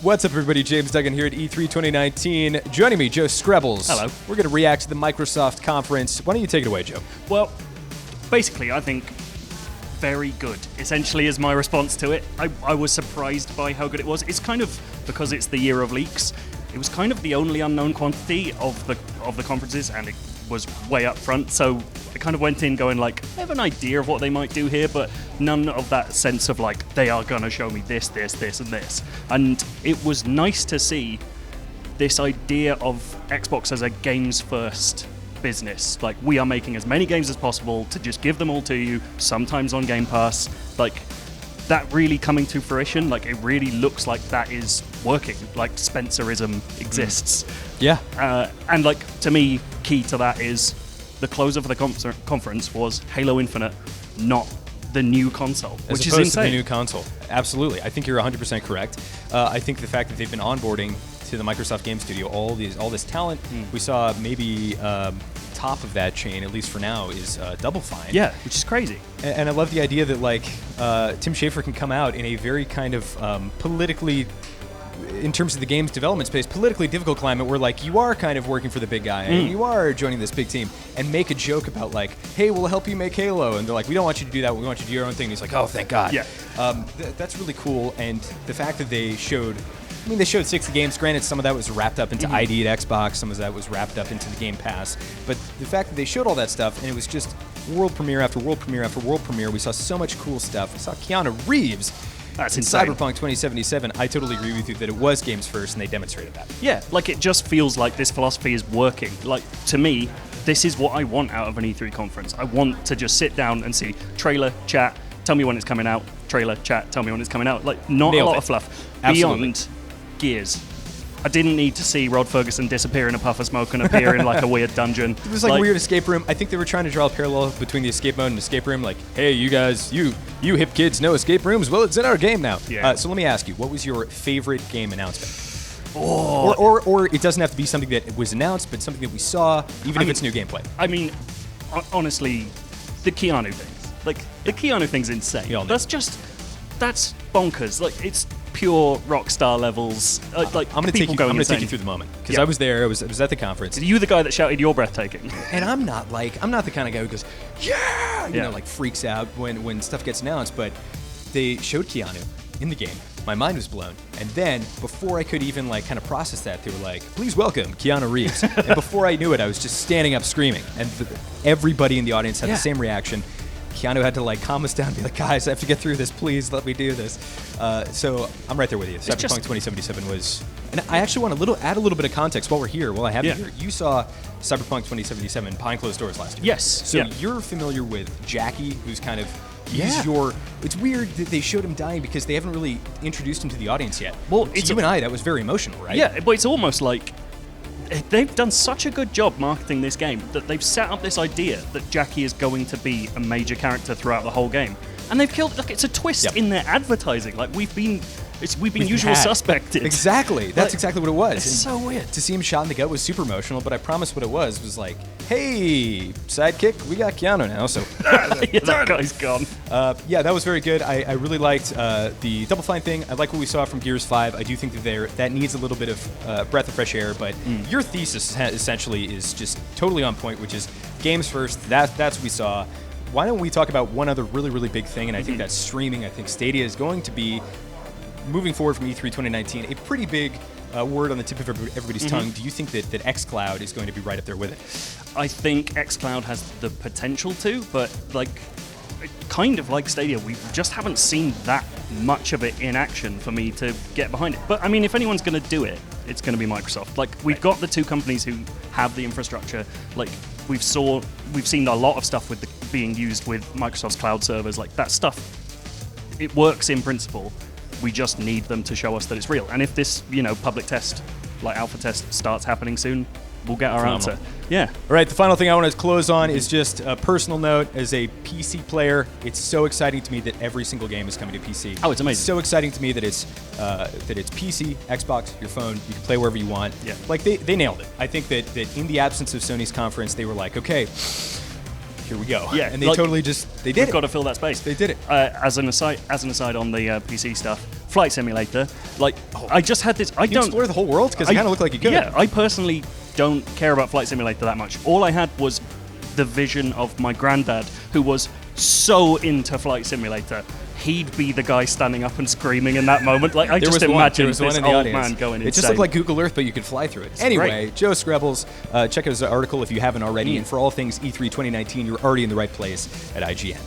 What's up, everybody? James Duggan here at E3 2019. Joining me, Joe Screbbles. Hello. We're going to react to the Microsoft conference. Why don't you take it away, Joe? Well, basically, I think very good, essentially, is my response to it. I was surprised by how good it was. It's kind of, because it's the year of leaks, it was kind of the only unknown quantity of the conferences, and it was way up front, so I kind of went in going like, I have an idea of what they might do here, but none of that sense of like, they are going to show me this, and this. And it was nice to see this idea of Xbox as a games first business. Like, we are making as many games as possible to just give them all to you, sometimes on Game Pass. Like, that really coming to fruition, like, it really looks like that is working. Like, Spencerism exists. Yeah. And like, to me, key to that is the close of the conference was Halo Infinite, not the new console, which is insane. To the new console. Absolutely. I think you're 100% correct. I think the fact that they've been onboarding to the Microsoft Game Studio all this talent, we saw maybe top of that chain, at least for now, is Double Fine. Yeah, which is crazy. And I love the idea that like Tim Schafer can come out in a very kind of politically, in terms of the game's development space, politically difficult climate where like you are kind of working for the big guy and you are joining this big team, and make a joke about like, hey, we'll help you make Halo, and they're like, we don't want you to do that, we want you to do your own thing. And he's like, oh, thank God. Yeah. That's really cool. And the fact that they showed 60 games. Granted, some of that was wrapped up into ID at Xbox, some of that was wrapped up into the Game Pass. But the fact that they showed all that stuff, and it was just world premiere after world premiere after world premiere, we saw so much cool stuff. We saw Keanu Reeves That's in insane. Cyberpunk 2077. I totally agree with you that it was games first, and they demonstrated that. Yeah, like, it just feels like this philosophy is working. Like, to me, this is what I want out of an E3 conference. I want to just sit down and see trailer, chat, tell me when it's coming out, trailer, chat, tell me when it's coming out. Like, not Nailed a lot it. of fluff. Absolutely. Beyond Gears. I didn't need to see Rod Ferguson disappear in a puff of smoke and appear in like a weird dungeon. It was like a weird escape room. I think they were trying to draw a parallel between the escape mode and escape room. Like, hey, you guys, you hip kids know escape rooms? Well, it's in our game now. Yeah. So let me ask you, what was your favorite game announcement? Oh. Or it doesn't have to be something that was announced, but something that we saw, even if it's new gameplay. I mean, honestly, the Keanu thing. Like, the Keanu thing's insane. That's bonkers. Like, it's pure Rockstar levels. Like, I'm going to take you through the moment, because Yeah. I was there. I was at the conference. Are you the guy that shouted, "You're breathtaking"? And I'm not the kind of guy who goes, yeah, you know, like freaks out when stuff gets announced. But they showed Keanu in the game. My mind was blown. And then before I could even like kind of process that, they were like, please welcome Keanu Reeves. And before I knew it, I was just standing up screaming. And everybody in the audience had the same reaction. Keanu had to like calm us down and be like, guys, I have to get through this. Please let me do this. So I'm right there with you. Cyberpunk 2077 was, and I actually want to add a little bit of context while we're here. While I have you here, you saw Cyberpunk 2077 behind closed doors last year. Yes. So you're familiar with Jackie, who's kind of it's weird that they showed him dying because they haven't really introduced him to the audience yet. Well, to you and I, that was very emotional, right? Yeah, but it's almost like they've done such a good job marketing this game that they've set up this idea that Jackie is going to be a major character throughout the whole game, and they've killed. Like, it's a twist in their advertising. Like, we've been usual suspected. Exactly. That's exactly what it was. It's so weird. To see him shot in the gut was super emotional, but I promise what it was like, hey, sidekick, we got Keanu now, so... yeah, that guy's gone. Yeah, that was very good. I really liked the Double Fine thing. I like what we saw from Gears 5. I do think that needs a little bit of breath of fresh air, but your thesis essentially is just totally on point, which is games first. That's what we saw. Why don't we talk about one other really, really big thing, and I think that's streaming. I think Stadia is going to be, moving forward from E3 2019, a pretty big word on the tip of everybody's tongue. Do you think that xCloud is going to be right up there with it? I think xCloud has the potential to, but like, kind of like Stadia, we just haven't seen that much of it in action for me to get behind it. But I mean, if anyone's going to do it, it's going to be Microsoft. Like, we've got the two companies who have the infrastructure. Like, we've seen a lot of stuff with being used with Microsoft's cloud servers. Like, that stuff, it works in principle. We just need them to show us that it's real. And if this, public test, like alpha test, starts happening soon, we'll get our answer. Yeah. All right, the final thing I want to close on is just a personal note. As a PC player, it's so exciting to me that every single game is coming to PC. Oh, it's amazing. It's so exciting to me that it's PC, Xbox, your phone. You can play wherever you want. Yeah. Like, they nailed it. I think that in the absence of Sony's conference, they were like, okay, here we go. Yeah, and they like, totally they did We've it. got to fill that space. They did it. As an aside on the PC stuff, Flight Simulator. Like, I just had this. I You don't explore the whole world because it kind of looked like you could. Yeah, I personally don't care about Flight Simulator that much. All I had was the vision of my granddad, who was so into Flight Simulator. He'd be the guy standing up and screaming in that moment. Like, I just imagined this old man going insane. It just looked like Google Earth, but you could fly through it. Anyway, great. Joe Screbbles, check out his article if you haven't already. And for all things E3 2019, you're already in the right place at IGN.